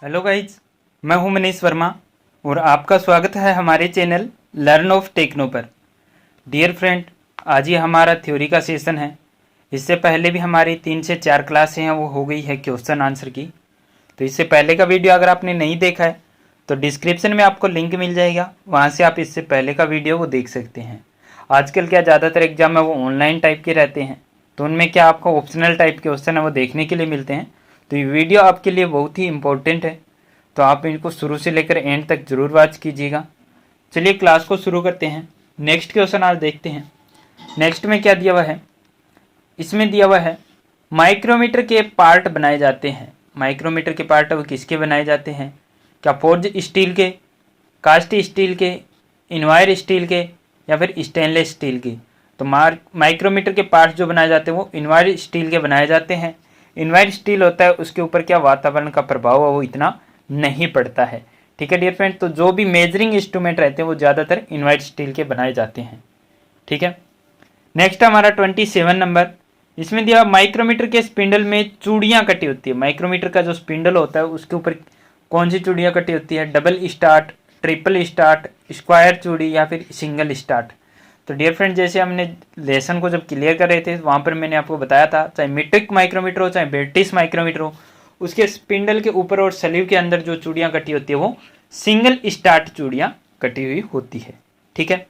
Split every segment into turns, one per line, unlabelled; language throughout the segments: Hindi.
हेलो गाइज, मैं हूं मनीष वर्मा और आपका स्वागत है हमारे चैनल लर्न ऑफ टेक्नो पर। डियर फ्रेंड, आज ही हमारा थ्योरी का सेशन है। इससे पहले भी हमारी 3 से 4 क्लासें हैं, वो हो गई है क्वेश्चन आंसर की। तो इससे पहले का वीडियो अगर आपने नहीं देखा है तो डिस्क्रिप्शन में आपको लिंक मिल जाएगा, वहाँ से आप इससे पहले का वीडियो वो देख सकते हैं। आजकल क्या ज़्यादातर एग्जाम है वो ऑनलाइन टाइप के रहते हैं, तो उनमें क्या आपको ऑप्शनल टाइप के क्वेश्चन है वो देखने के लिए मिलते हैं। तो ये वीडियो आपके लिए बहुत ही इम्पोर्टेंट है, तो आप इनको शुरू से लेकर एंड तक जरूर वॉच कीजिएगा। चलिए क्लास को शुरू करते हैं। नेक्स्ट क्वेश्चन आज देखते हैं। नेक्स्ट में क्या दिया हुआ है, इसमें दिया हुआ है माइक्रोमीटर के पार्ट बनाए जाते हैं। माइक्रोमीटर के पार्ट वो किसके बनाए जाते हैं? क्या फोर्ज स्टील के, कास्ट स्टील के, इनवायर स्टील के या फिर स्टेनलेस स्टील के? तो माइक्रोमीटर के पार्ट जो बनाए जाते हैं वो इनवायर स्टील के बनाए जाते हैं। इनवायर स्टील होता है उसके ऊपर क्या वातावरण का प्रभाव है वो इतना नहीं पड़ता है। ठीक है डियर फ्रेंड, तो जो भी मेजरिंग इंस्ट्रूमेंट रहते हैं वो ज़्यादातर इनवायर स्टील के बनाए जाते हैं। ठीक है, नेक्स्ट हमारा 27 नंबर। इसमें दिया माइक्रोमीटर के स्पिंडल में चूड़ियाँ कटी होती है। माइक्रोमीटर का जो स्पिंडल होता है उसके ऊपर कौन सी चूड़ियाँ कटी होती है? Double start, triple start, square चूड़ी या फिर सिंगल स्टार्ट? तो डियर फ्रेंड, जैसे हमने लेसन को जब क्लियर कर रहे थे वहाँ पर मैंने आपको बताया था, चाहे मीट्रिक माइक्रोमीटर हो चाहे बेटिस माइक्रोमीटर हो, उसके स्पिंडल के ऊपर और स्लीव के अंदर जो चूड़ियाँ कटी होती है वो सिंगल स्टार्ट चूड़ियाँ कटी हुई होती है। ठीक है,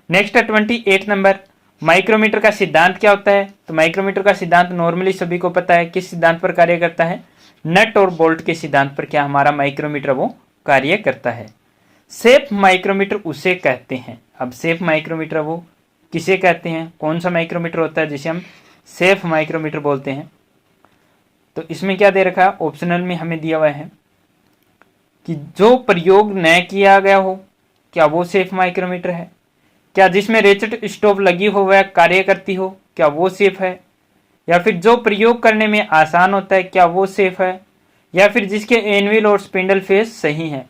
नेक्स्ट है 28 नंबर। माइक्रोमीटर का सिद्धांत क्या होता है? तो माइक्रोमीटर का सिद्धांत नॉर्मली सभी को पता है, किस सिद्धांत पर कार्य करता है? नट और बोल्ट के सिद्धांत पर क्या हमारा माइक्रोमीटर वो कार्य करता है। सेफ माइक्रोमीटर उसे कहते हैं। अब सेफ माइक्रोमीटर वो किसे कहते हैं? कौन सा माइक्रोमीटर होता है जिसे हम सेफ माइक्रोमीटर बोलते हैं? तो इसमें क्या दे रखा है, ऑप्शनल में हमें दिया हुआ है कि जो प्रयोग न किया गया हो, क्या वो सेफ माइक्रोमीटर है? क्या जिसमें रेचेट स्टॉप लगी हो वह कार्य करती हो, क्या वो सेफ है? या फिर जो प्रयोग करने में आसान होता है, क्या वो सेफ है? या फिर जिसके एनविल और स्पिंडल फेस सही है,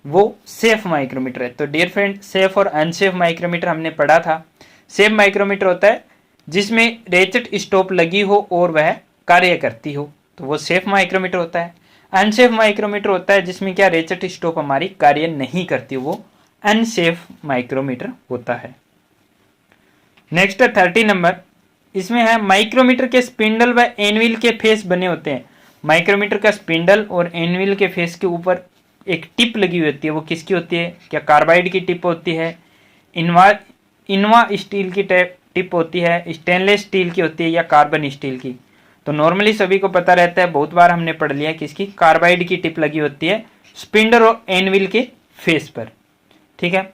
वो सेफ माइक्रोमीटर है। तो डियर फ्रेंड, सेफ और अनसेफ माइक्रोमीटर हमने पढ़ा था। सेफ माइक्रोमीटर होता है जिसमें रेचेट स्टॉप लगी हो और वह कार्य करती हो, तो वो सेफ माइक्रोमीटर होता है। अनसेफ माइक्रोमीटर होता है जिसमें क्या रेचेट स्टॉप हमारी कार्य नहीं करती, वो अनसेफ माइक्रोमीटर होता है। नेक्स्ट है 30 नंबर। इसमें है माइक्रोमीटर के स्पिंडल व एनविल के फेस बने होते हैं। माइक्रोमीटर का स्पिंडल और एनविल के फेस के ऊपर एक टिप लगी हुई होती है, वो किसकी होती है? क्या कार्बाइड की टिप होती है, इनवा स्टील की टिप होती है, स्टेनलेस स्टील की होती है या कार्बन स्टील की? तो नॉर्मली सभी को पता रहता है, बहुत बार हमने पढ़ लिया किसकी, कार्बाइड की टिप लगी होती है स्पिंडल और एनविल के फेस पर। ठीक है,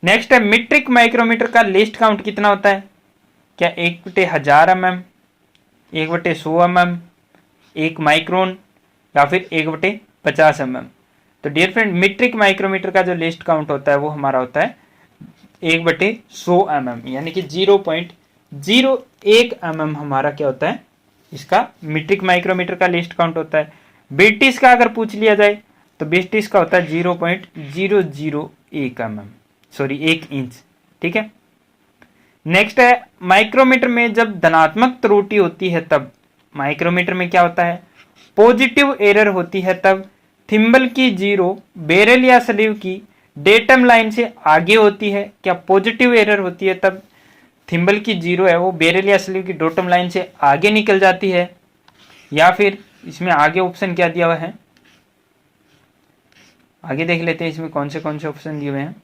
नेक्स्ट है मीट्रिक माइक्रोमीटर का लिस्ट काउंट कितना होता है? क्या 1/1000 mm, 1/100 mm, 1 माइक्रोन या फिर 1/50 mm? तो डियर फ्रेंड, मीट्रिक माइक्रोमीटर का जो लिस्ट काउंट होता है वो हमारा होता है 1/100 mm, यानी कि 0.01 mm हमारा क्या होता है, इसका मीट्रिक माइक्रोमीटर का लिस्ट काउंट होता है। बेटिस का अगर पूछ लिया जाए तो बेटिस का होता है 0.001 mm, सॉरी 1 इंच। ठीक है, नेक्स्ट है माइक्रोमीटर में जब धनात्मक त्रुटि होती है तब, माइक्रोमीटर में क्या होता है, पॉजिटिव एरर होती है तब थिम्बल की जीरो बेरल या स्लीव की डेटम लाइन से आगे होती है। क्या पॉजिटिव एरर होती है तब थिम्बल की जीरो है वो बेरल या स्लीव की डोटम लाइन से आगे निकल जाती है? या फिर इसमें आगे ऑप्शन क्या दिया हुआ है, आगे देख लेते हैं इसमें कौन से ऑप्शन दिए हुए हैं।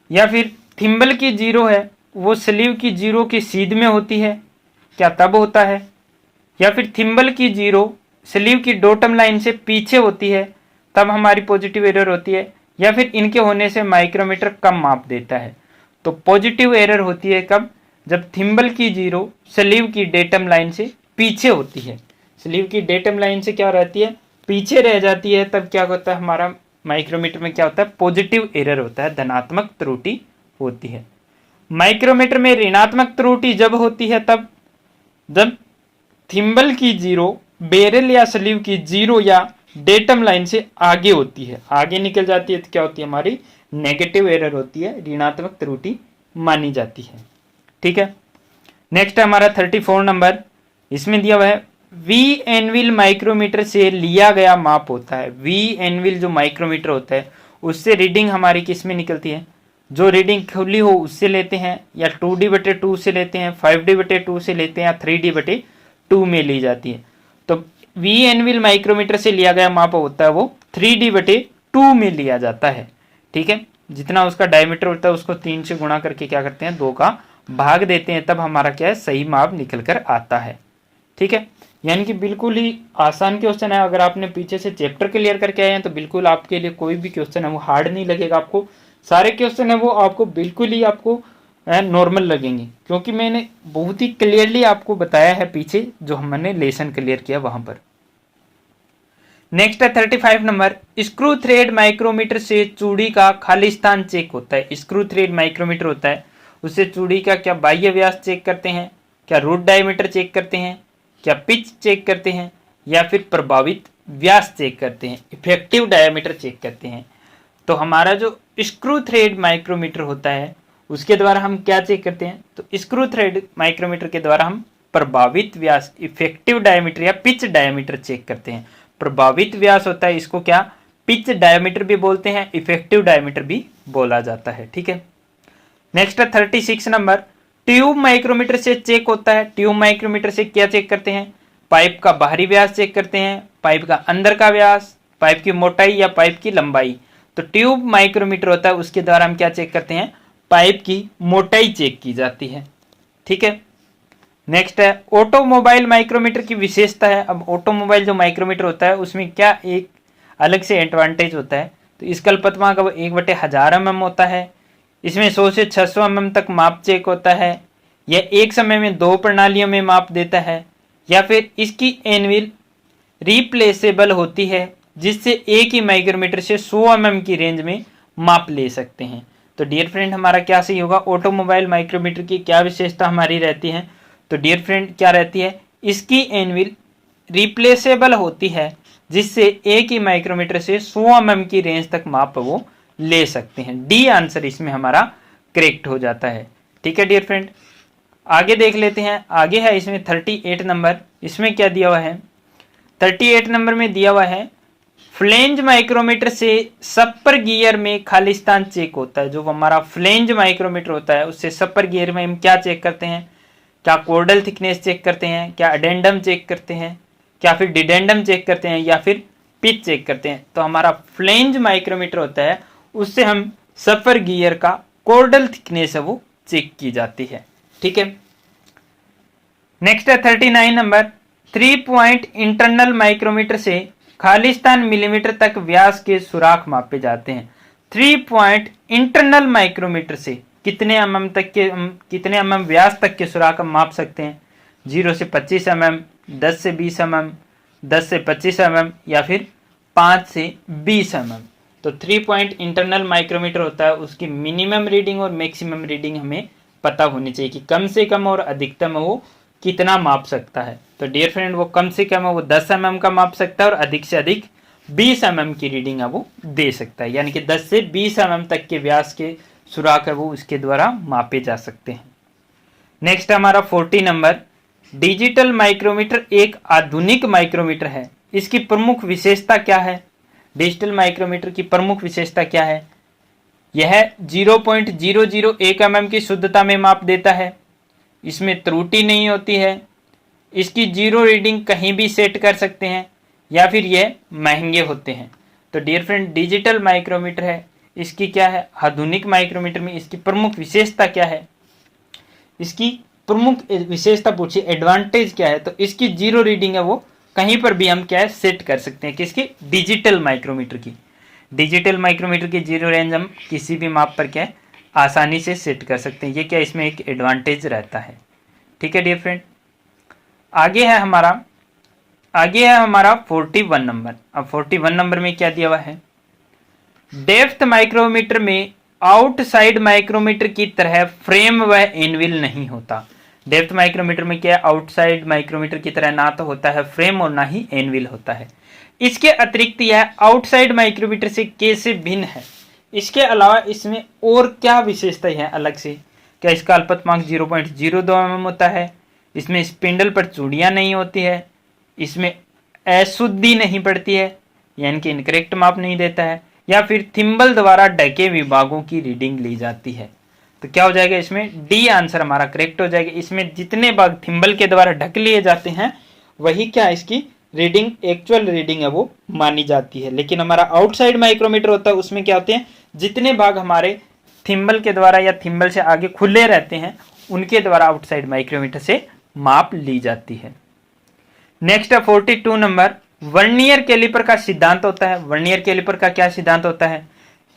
या फिर थिम्बल की जीरो है वो स्लीव की जीरो के सीध में होती है, क्या तब होता है? या फिर थिम्बल की जीरो स्लीव की डोटम लाइन से पीछे होती है तब हमारी पॉजिटिव एरर होती है? या फिर इनके होने से माइक्रोमीटर कम माप देता है? तो पॉजिटिव एरर होती है कब, जब थिम्बल की जीरो स्लीव की डेटम लाइन से पीछे होती है। स्लीव की डेटम लाइन से क्या रहती है, पीछे रह जाती है, तब क्या होता है हमारा माइक्रोमीटर में क्या होता है, पॉजिटिव एरर होता है, धनात्मक त्रुटि होती है। माइक्रोमीटर में ऋणात्मक त्रुटि जब होती है तब, जब थिम्बल की जीरो बेरल या स्लीव की जीरो या डेटम लाइन से आगे होती है, आगे निकल जाती है, तो क्या होती है हमारी नेगेटिव एरर होती है, ऋणात्मक त्रुटि मानी जाती है। ठीक है, नेक्स्ट है हमारा 34 नंबर। इसमें दिया हुआ है वी एनविल माइक्रोमीटर से लिया गया माप होता है। वी एनविल जो माइक्रोमीटर होता है उससे रीडिंग हमारी किस में निकलती है, जो रीडिंग खुली हो उससे लेते हैं, या 2D/2 से लेते हैं, 5D/2 से लेते हैं, या 3D/2 में ली जाती है। तो वी एनविल माइक्रोमीटर से लिया गया माप होता है वो 3D/2 में लिया जाता है। ठीक है, जितना उसका डायमीटर होता है उसको 3 से गुणा करके क्या करते हैं, 2 का भाग देते हैं, तब हमारा क्या है, सही माप निकल कर आता है। ठीक है, यानी कि बिल्कुल ही आसान क्वेश्चन है। अगर आपने पीछे से चैप्टर क्लियर करके आए हैं तो बिल्कुल आपके लिए कोई भी क्वेश्चन है वो हार्ड नहीं लगेगा आपको। सारे क्वेश्चन है वो आपको बिल्कुल ही आपको नॉर्मल लगेंगे, क्योंकि मैंने बहुत ही क्लियरली आपको बताया है पीछे जो हमने लेसन क्लियर किया वहां पर। नेक्स्ट है 35 नंबर, स्क्रू थ्रेड माइक्रोमीटर से चूड़ी का खालिस्तान चेक होता है। स्क्रू थ्रेड माइक्रोमीटर होता है, उससे चूड़ी का क्या बाह्य व्यास चेक करते हैं, क्या रूट डायमीटर चेक करते हैं, क्या पिच चेक करते हैं, या फिर प्रभावित व्यास चेक करते हैं, इफेक्टिव डायमीटर चेक करते हैं। तो हमारा जो स्क्रू थ्रेड माइक्रोमीटर होता है उसके द्वारा हम क्या चेक करते हैं, तो स्क्रू थ्रेड माइक्रोमीटर के द्वारा हम प्रभावित व्यास, इफेक्टिव डायमीटर या पिच डायमीटर चेक करते हैं। प्रभावित व्यास होता है, इसको क्या पिच डायमीटर भी बोलते हैं, इफेक्टिव डायमीटर भी बोला जाता है। ठीक है, नेक्स्ट है 36 नंबर, ट्यूब माइक्रोमीटर से चेक होता है। ट्यूब माइक्रोमीटर से क्या चेक करते हैं, पाइप का बाहरी व्यास चेक करते हैं, पाइप का अंदर का व्यास, पाइप की मोटाई या पाइप की लंबाई। तो ट्यूब माइक्रोमीटर होता है, उसके द्वारा हम क्या चेक करते हैं, पाइप की मोटाई चेक की जाती है। ठीक है, नेक्स्ट है ऑटोमोबाइल माइक्रोमीटर की विशेषता है। अब ऑटोमोबाइल जो माइक्रोमीटर होता है उसमें क्या एक अलग से एडवांटेज होता है, तो इसका अल्पतमांक 1/1000 mm होता है। इसमें 100 से 600 mm तक माप चेक होता है। यह एक समय में 2 प्रणालियों में माप देता है, या फिर इसकी एनविल रिप्लेसेबल होती है, जिससे एक ही माइक्रोमीटर से 100 mm की रेंज में माप ले सकते हैं। तो डियर फ्रेंड हमारा क्या सही होगा, ऑटोमोबाइल माइक्रोमीटर की क्या विशेषता हमारी रहती है, तो डियर फ्रेंड क्या रहती है, इसकी एनविल रिप्लेसेबल होती है, जिससे एक ही माइक्रोमीटर से 100 mm की रेंज तक माप वो ले सकते हैं। डी आंसर इसमें हमारा करेक्ट हो जाता है। ठीक है डियर फ्रेंड, आगे देख लेते हैं। आगे है इसमें 38 नंबर, इसमें क्या दिया हुआ है, 38 नंबर में दिया हुआ है फ्लेंज माइक्रोमीटर से सपर गियर में खालिस्तान चेक होता है। जो हमारा फ्लेंज माइक्रोमीटर होता है उससे सपर गियर में हम क्या चेक करते हैं, क्या कोर्डल थिकनेस चेक करते हैं, क्या अडेंडम चेक करते हैं, क्या फिर डिडेंडम चेक करते हैं, या फिर पिच चेक करते हैं। तो हमारा फ्लेंज माइक्रोमीटर होता है, उससे हम सफर गियर का कोर्डल थिकनेस है वो चेक की जाती है। ठीक है, नेक्स्ट है 39 नंबर, 3 पॉइंट इंटरनल माइक्रोमीटर से खालिस्तान मिलीमीटर तक व्यास के सुराख मापे जाते हैं। 3 पॉइंट इंटरनल माइक्रोमीटर से कितने mm तक के, कितने mm व्यास तक के सुराख हम माप सकते हैं, 0 से 25 mm, 10 से 20 mm, 10 से 25 mm, या फिर 5 से 20 mm। तो 3 पॉइंट इंटरनल माइक्रोमीटर होता है, उसकी मिनिमम रीडिंग और मैक्सिमम रीडिंग हमें पता होनी चाहिए कि कम से कम और अधिकतम वो कितना माप सकता है। तो डियर फ्रेंड वो कम से कम है वो 10 mm का माप सकता है, और अधिक से अधिक 20 mm की रीडिंग है वो दे सकता है, यानी कि 10 से 20 mm तक के व्यास के सुराख है वो उसके द्वारा मापे जा सकते हैं। नेक्स्ट हमारा 40 नंबर, डिजिटल माइक्रोमीटर एक आधुनिक माइक्रोमीटर है, इसकी प्रमुख विशेषता क्या है। डिजिटल माइक्रोमीटर की प्रमुख विशेषता क्या है, यह 0.001 mm की शुद्धता में माप देता है, इसमें त्रुटि नहीं होती है, इसकी जीरो रीडिंग कहीं भी सेट कर सकते हैं, या फिर यह महंगे होते हैं। तो डियर फ्रेंड डिजिटल माइक्रोमीटर है, इसकी क्या है, आधुनिक माइक्रोमीटर में इसकी प्रमुख विशेषता क्या है, इसकी प्रमुख विशेषता पूछिए एडवांटेज क्या है, तो इसकी जीरो रीडिंग है वो कहीं पर भी हम क्या है सेट कर सकते हैं, किसकी, डिजिटल माइक्रोमीटर की। डिजिटल माइक्रोमीटर की जीरो रेंज हम किसी भी माप पर क्या है आसानी से सेट कर सकते हैं, ये क्या इसमें एक एडवांटेज रहता है। ठीक है डियर फ्रेंड, आगे है हमारा 41 नंबर। अब 41 नंबर में क्या दिया हुआ है, डेप्थ माइक्रोमीटर में आउटसाइड माइक्रोमीटर की तरह फ्रेम व एनविल नहीं होता। डेप्थ माइक्रोमीटर में क्या आउटसाइड माइक्रोमीटर की तरह ना तो होता है फ्रेम और ना ही एनविल होता है। इसके अतिरिक्त यह आउटसाइड माइक्रोमीटर से कैसे भिन्न है, इसके अलावा इसमें और क्या विशेषता है अलग से, क्या इसका अल्पतमांक 0.02 mm होता है, इसमें स्पिंडल पर चूड़ियाँ नहीं होती है, इसमें अशुद्धि नहीं पड़ती है, यानी कि इनकरेक्ट माप नहीं देता है, या फिर थिम्बल द्वारा ढके विभागों की रीडिंग ली जाती है। तो क्या हो जाएगा इसमें, डी आंसर हमारा करेक्ट हो जाएगा। इसमें जितने भाग थिम्बल के द्वारा ढक लिए जाते हैं वही क्या इसकी रीडिंग, एक्चुअल रीडिंग है वो मानी जाती है। लेकिन हमारा आउटसाइड माइक्रोमीटर होता है, उसमें क्या होते हैं, जितने भाग हमारे थिम्बल के द्वारा या थिम्बल से आगे खुले रहते हैं उनके द्वारा आउटसाइड माइक्रोमीटर से माप ली जाती है। नेक्स्ट है 42 नंबर, वर्नियर कैलिपर का सिद्धांत होता है। वर्नियर कैलिपर का क्या सिद्धांत होता है,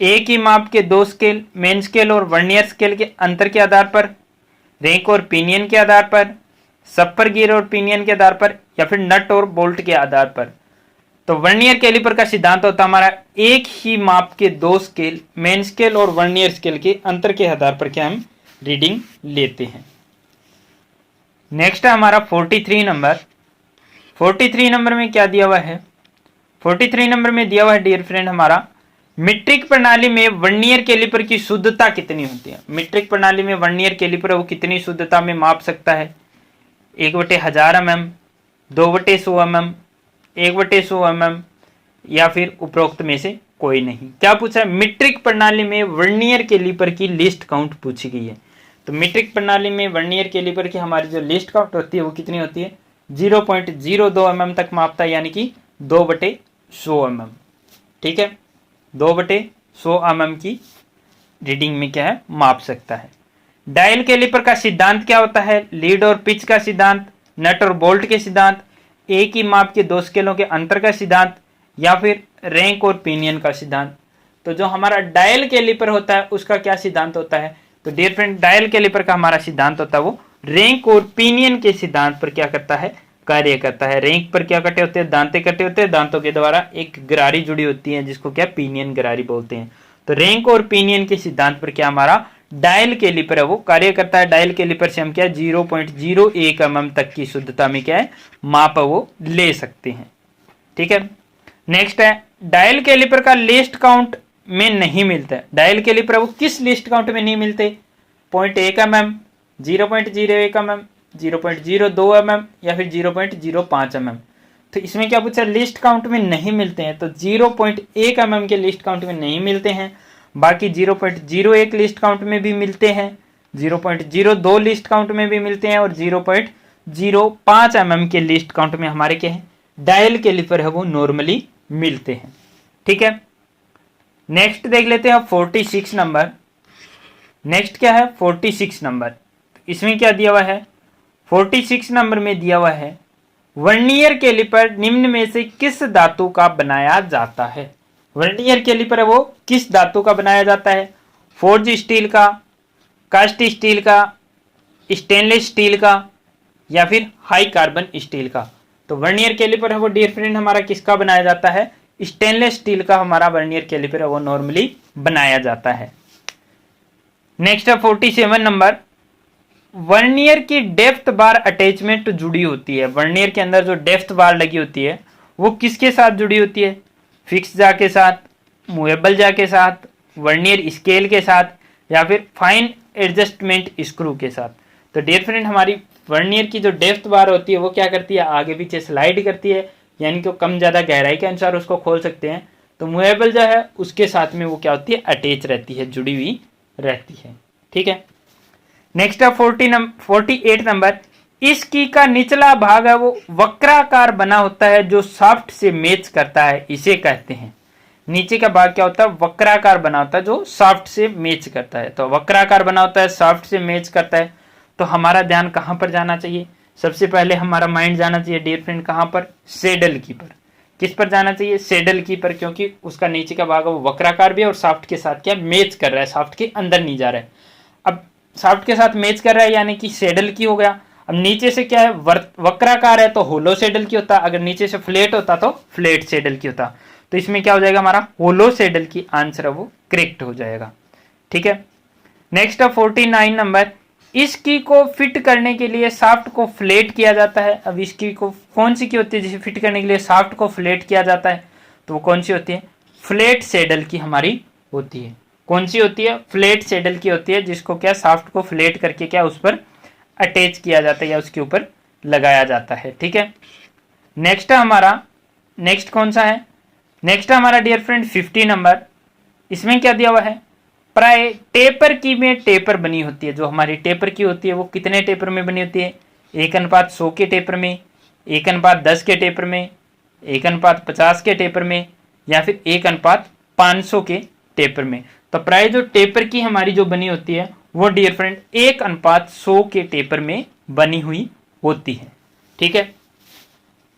एक ही माप के दो स्केल, मेन स्केल और वर्नियर स्केल के अंतर के आधार पर, रैंक और पिनियन के आधार पर, सपर गियर और पिनियन के आधार पर, या फिर नट और बोल्ट के आधार पर। तो वर्नियर कैलिपर का सिद्धांत होता है हमारा एक ही माप के दो स्केल, मेन स्केल और वर्नियर स्केल के अंतर के आधार पर क्या हम रीडिंग लेते हैं। नेक्स्ट है हमारा 43 नंबर। 43 नंबर में क्या दिया हुआ है, 43 नंबर में दिया हुआ है डियर फ्रेंड हमारा, मीट्रिक प्रणाली में वर्नियर कैलिपर की शुद्धता कितनी होती है। मीट्रिक प्रणाली में वर्नियर कैलिपर वो कितनी शुद्धता में माप सकता है, 1/1000 mm, 2/100 mm, 1/100 mm, या फिर उपरोक्त में से कोई नहीं। क्या पूछा है, मीट्रिक प्रणाली में वर्नियर कैलिपर की लिस्ट काउंट पूछी गई है। तो मीट्रिक प्रणाली में वर्नियर कैलिपर की हमारी जो लिस्ट काउंट होती है वो कितनी होती है, 0.02 mm तक मापता है, यानी कि 2/100 mm। ठीक है, 2/100 mm की रीडिंग में क्या है माप सकता है। डायल कैलिपर का सिद्धांत क्या होता है, लीड और पिच का सिद्धांत, नट और बोल्ट के सिद्धांत, एक ही माप के दो स्केलों के अंतर का सिद्धांत, या फिर रैंक और पिनियन का सिद्धांत। तो जो हमारा डायल कैलिपर होता है उसका क्या सिद्धांत होता है, तो डियर फ्रेंड डायल कैलिपर का हमारा सिद्धांत होता है वो रैंक और पिनियन के सिद्धांत पर क्या करता है, कार्य करता है। रैंक पर क्या कटे होते हैं, दांते कटे होते हैं, दांतों के द्वारा एक गरारी जुड़ी होती है जिसको क्या पिनियन गरारी बोलते हैं। तो रैंक और पिनियन के सिद्धांत पर क्या हमारा डायल कैलिपर है वो कार्य करता है। डायल कैलिपर से हम क्या 0.01 mm तक की शुद्धता में क्या है माप वो ले सकते हैं। ठीक है, नेक्स्ट है डायल कैलिपर का लिस्ट काउंट में नहीं मिलता है। डायल कैलिपर वो किस लिस्ट काउंट में नहीं मिलते, 0.1 mm, 0.01 mm, 0.02 mm, या फिर 0.05 mm। तो इसमें क्या पूछा, लिस्ट काउंट में नहीं मिलते हैं। तो 0.1 mm के लिस्ट काउंट में नहीं मिलते हैं, बाकी 0.01 लिस्ट काउंट में भी मिलते हैं, 0.02 लिस्ट काउंट में भी मिलते हैं, और 0.05 mm के लिस्ट काउंट में हमारे क्या है डायल कैलिपर है वो नॉर्मली मिलते हैं। ठीक है, नेक्स्ट देख लेते हैं 46 नंबर। नेक्स्ट क्या है 46 नंबर, इसमें क्या दिया हुआ है, 46 नंबर में दिया हुआ है वर्नियर कैलिपर निम्न में से किस धातु का बनाया जाता है। वर्नियर कैलिपर है वो किस धातु का बनाया जाता है, फोर्ज स्टील का, कास्ट स्टील का, स्टेनलेस स्टील का, या फिर हाई कार्बन स्टील का। तो वर्नियर कैलिपर है वो डियर फ्रेंड हमारा किसका बनाया जाता है, स्टेनलेस स्टील का हमारा वर्नियर कैलिपर है वो नॉर्मली बनाया जाता है। नेक्स्ट है 47 नंबर, वर्नियर की डेप्थ बार अटैचमेंट जुड़ी होती है। वर्नियर के अंदर जो डेप्थ बार लगी होती है वो किसके साथ जुड़ी होती है, फिक्स जा के साथ, मूवेबल जा के साथ, वर्नियर स्केल के साथ, या फिर फाइन एडजस्टमेंट स्क्रू के साथ। तो डियर फ्रेंड हमारी वर्नियर की जो डेप्थ बार होती है वो क्या करती है, आगे पीछे स्लाइड करती है, यानी कि कम ज़्यादा गहराई के अनुसार उसको खोल सकते हैं। तो मूवेबल जो है उसके साथ में वो क्या होती है अटैच रहती है, जुड़ी हुई रहती है। ठीक है, नेक्स्ट है 48 नंबर, इस की का निचला भाग है वो वक्राकार बना होता है जो शाफ्ट से मैच करता है, इसे कहते हैं। नीचे का भाग क्या होता है, वक्राकार बना होता है जो शाफ्ट से मैच करता है। तो वक्राकार बना होता है, शाफ्ट से मैच करता है। तो हमारा ध्यान कहां पर जाना चाहिए, सबसे पहले हमारा माइंड जाना चाहिए डियर फ्रेंड कहां पर, सैडल की पर। किस पर जाना चाहिए, सैडल की पर, क्योंकि उसका नीचे का भाग है वो वक्राकार भी है और शाफ्ट के साथ क्या मैच कर रहा है, शाफ्ट के अंदर नहीं जा रहा है। अब शाफ्ट के साथ मैच कर रहा है यानी कि सैडल की हो गया। अब नीचे से क्या है वक्राकार है तो होलो सैडल की होता, अगर नीचे से फ्लैट होता तो फ्लैट सैडल की होता। तो इसमें क्या हो जाएगा हमारा होलो सैडल की आंसर है वो करेक्ट हो जाएगा। ठीक है, नेक्स्ट है 49 नंबर, इस की को फिट करने के लिए शाफ्ट को फ्लैट किया जाता है। अब इस की को कौन सी की होती है जिसे फिट करने के लिए शाफ्ट को फ्लैट किया जाता है, तो वो कौन सी होती है, फ्लैट सैडल की हमारी होती है। कौन सी होती है, फ्लैट सैडल की होती है, जिसको क्या शाफ्ट को फ्लैट करके क्या उस पर अटैच किया जाता है या उसके ऊपर लगाया जाता है। ठीक है, नेक्स्ट कौन सा है, नेक्स्ट हमारा डियर फ्रेंड 50 नंबर। इसमें क्या दिया हुआ है, प्राय टेपर की में टेपर बनी होती है। जो हमारी टेपर की होती है वो कितने टेपर में बनी होती है, 1:100 के टेपर में, 1:10 के टेपर में, 1:50 के टेपर में, या फिर 1:500 के टेपर में। तो प्राय जो टेपर की हमारी जो बनी होती है वो डियर फ्रेंड 1:100 के टेपर में बनी हुई होती है। ठीक है,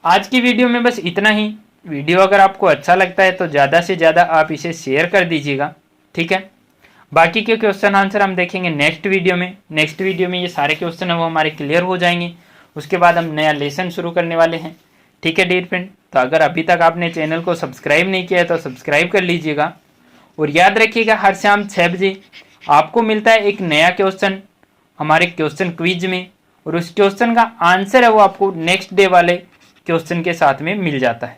आज की वीडियो में बस इतना ही। वीडियो अगर आपको अच्छा लगता है तो ज़्यादा से ज़्यादा आप इसे शेयर कर दीजिएगा। ठीक है, बाकी के क्वेश्चन आंसर हम देखेंगे नेक्स्ट वीडियो में। नेक्स्ट वीडियो में ये सारे क्वेश्चन है वो हमारे क्लियर हो जाएंगे। उसके बाद हम नया लेसन शुरू करने वाले हैं। ठीक है डियर फ्रेंड, तो अगर अभी तक आपने चैनल को सब्सक्राइब नहीं किया है तो सब्सक्राइब कर लीजिएगा। और याद रखिएगा हर शाम 6 बजे आपको मिलता है एक नया क्वेश्चन हमारे क्वेश्चन क्विज में, और उस क्वेश्चन का आंसर है वो आपको नेक्स्ट डे वाले क्वेश्चन के साथ में मिल जाता है।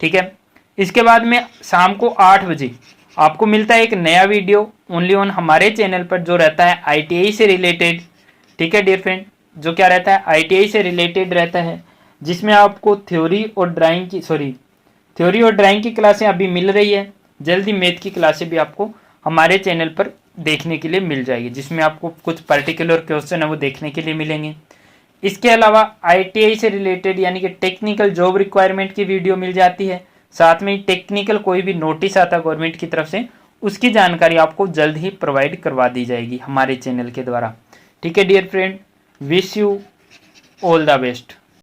ठीक है, इसके बाद में शाम को 8 बजे आपको मिलता है एक नया वीडियो ओनली ऑन हमारे चैनल पर, जो रहता है ITI से रिलेटेड। ठीक है डियर फ्रेंड, जो क्या रहता है ITI से रिलेटेड रहता है, जिसमें आपको थ्योरी और ड्राइंग की क्लासें अभी मिल रही है। जल्दी मैथ की क्लासें भी आपको हमारे चैनल पर देखने के लिए मिल जाएगी, जिसमें आपको कुछ पर्टिकुलर क्वेश्चन है वो देखने के लिए मिलेंगे। इसके अलावा ITI से रिलेटेड यानी कि टेक्निकल जॉब रिक्वायरमेंट की वीडियो मिल जाती है। साथ में टेक्निकल कोई भी नोटिस आता है गवर्नमेंट की तरफ से, उसकी जानकारी आपको जल्द ही प्रोवाइड करवा दी जाएगी हमारे चैनल के द्वारा। ठीक है dear friend, wish you all the best.